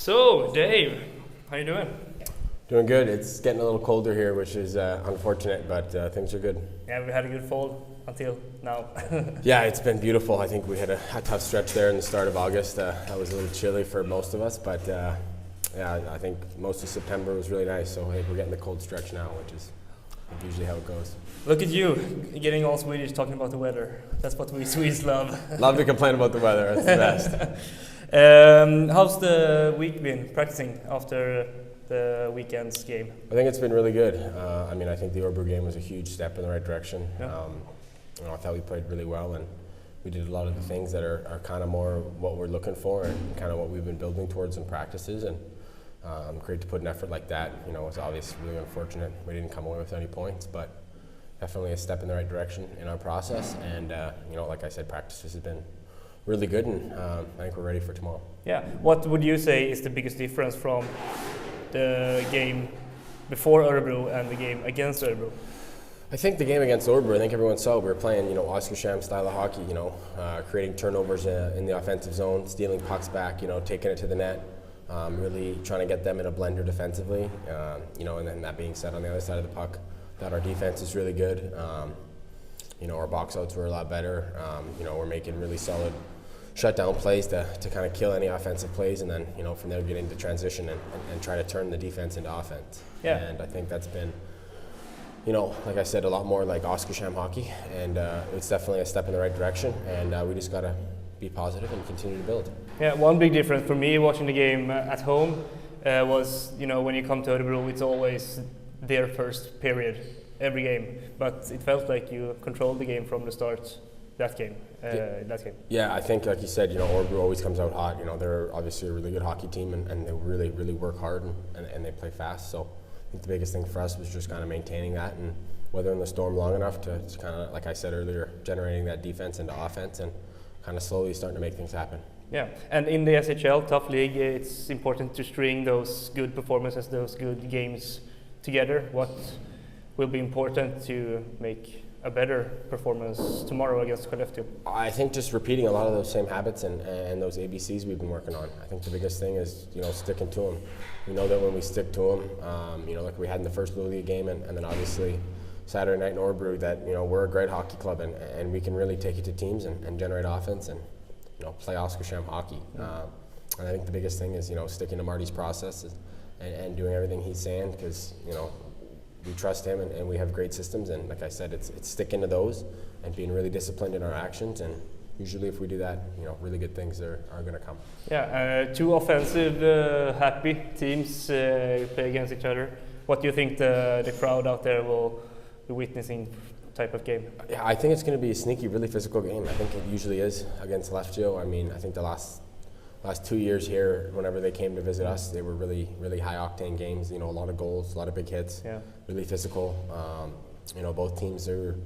So, Dave, how you doing? Doing good. It's getting a little colder here, which is unfortunate, but things are good. Yeah, we had a good fall until now. Yeah, it's been beautiful. I think we had a tough stretch there in the start of August. That was a little chilly for most of us, but yeah, I think most of September was really nice. So I think we're getting the cold stretch now, which is usually how it goes. Look at you, getting all Swedish talking about the weather. That's what we Swedes love. Love to complain about the weather. That's the best. How's the week been practicing after the weekend's game? I think it's been really good. I think the Örebro game was a huge step in the right direction. Yeah. I thought we played really well, and we did a lot of the things that are kind of more what we're looking for and kind of what we've been building towards in practices. And great to put an effort like that. It's obviously really unfortunate we didn't come away with any points, but definitely a step in the right direction in our process. And like I said, practices have been really good, and I think we're ready for tomorrow. Yeah. What would you say is the biggest difference from the game before Örebro and the game against Örebro? I think the game against Örebro, I think everyone saw we were playing, Oskarshamn style of hockey. Creating turnovers in the offensive zone, stealing pucks back, taking it to the net, really trying to get them in a blender defensively. And then that being said, on the other side of the puck, that our defense is really good. Our box outs were a lot better. We're making really solid shutdown plays to kind of kill any offensive plays, and then from there get into transition and try to turn the defense into offense. Yeah. And I think that's been, like I said, a lot more like Oskarshamn hockey, and it's definitely a step in the right direction, and we just got to be positive and continue to build. Yeah, one big difference for me watching the game at home was, when you come to Örebro, it's always their first period every game, but it felt like you controlled the game from the start. That game. Yeah, I think, like you said, Örebro always comes out hot. They're obviously a really good hockey team, and they really, really work hard and they play fast. So I think the biggest thing for us was just kind of maintaining that and weathering the storm long enough to kind of, like I said earlier, generating that defense into offense and kind of slowly starting to make things happen. Yeah, and in the SHL, tough league, it's important to string those good performances, those good games together. What will be important to make a better performance tomorrow against Skellefteå? I think just repeating a lot of those same habits and those ABCs we've been working on. I think the biggest thing is sticking to them. We know that when we stick to them, like we had in the first Little League game, and then obviously Saturday night in Örebro, that we're a great hockey club, and we can really take it to teams and generate offense and play Oskarshamn hockey. And I think the biggest thing is sticking to Marty's process and doing everything he's saying, because we trust him, and we have great systems, and like I said, it's sticking to those and being really disciplined in our actions, and usually if we do that, really good things are going to come. Yeah, two offensive happy teams play against each other. What do you think the crowd out there will be witnessing type of game? Yeah, I think it's going to be a sneaky, really physical game. I think it usually is against Skellefteå. I think the last 2 years here, whenever they came to visit us, they were really, really high-octane games. A lot of goals, a lot of big hits, yeah. Really physical. Both teams are,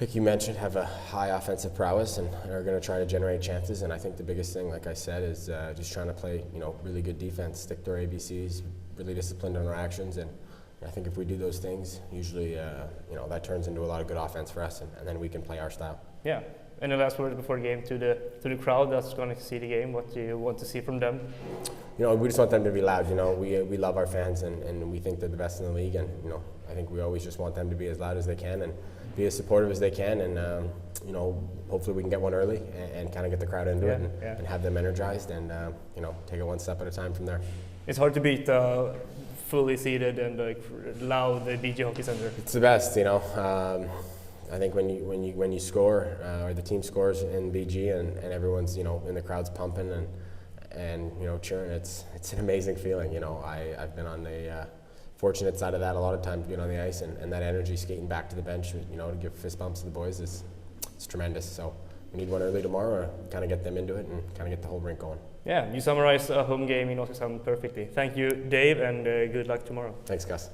like you mentioned, have a high offensive prowess and are going to try to generate chances. And I think the biggest thing, like I said, is just trying to play, really good defense, stick to our ABCs, really disciplined on our actions. And I think if we do those things, usually, that turns into a lot of good offense for us, and then we can play our style. Yeah. And the last word before the game to the crowd that's going to see the game. What do you want to see from them? We just want them to be loud. We love our fans, and we think they're the best in the league. And I think we always just want them to be as loud as they can and be as supportive as they can. And hopefully we can get one early and kind of get the crowd into it and have them energized and take it one step at a time from there. It's hard to beat fully seated and loud BG Hockey Center. It's the best, I think when you score or the team scores in BG and everyone's in the crowd's pumping and cheering, it's an amazing feeling. I've been on the fortunate side of that a lot of times, being on the ice and that energy skating back to the bench, to give fist bumps to the boys it's tremendous. So we need one early tomorrow to kind of get them into it and kind of get the whole rink going. Yeah, you summarized a home game in Oskarshamn perfectly. Thank you, Dave, and good luck tomorrow. Thanks, Gus.